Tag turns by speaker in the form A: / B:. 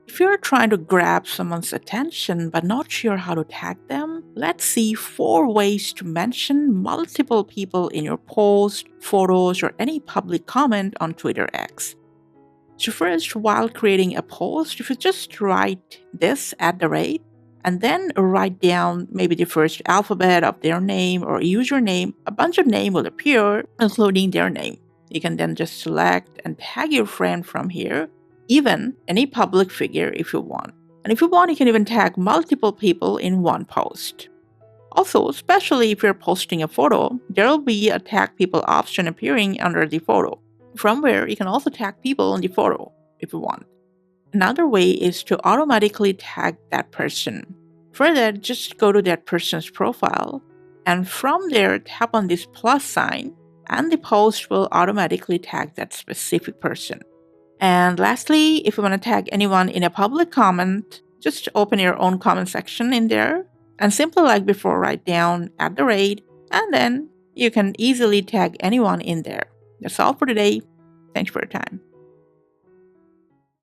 A: If you're trying to grab someone's attention but not sure how to tag them, let's see 4 ways to mention multiple people in your post, photos, or any public comment on Twitter X. So, first, while creating a post, if you just write this at the rate, and then write down maybe the first alphabet of their name or username, a bunch of names will appear, including their name. You can then just select and tag your friend from here, even any public figure if you want. And if you want, you can even tag multiple people in one post. Also, especially if you're posting a photo, there will be a tag people option appearing under the photo, from where you can also tag people in the photo if you want. Another way is to automatically tag that person. For that, just go to that person's profile, and from there, tap on this plus sign, and the post will automatically tag that specific person. And lastly, if you want to tag anyone in a public comment, just open your own comment section in there, and simply like before, write down @, and then you can easily tag anyone in there. That's all for today. Thanks for your time.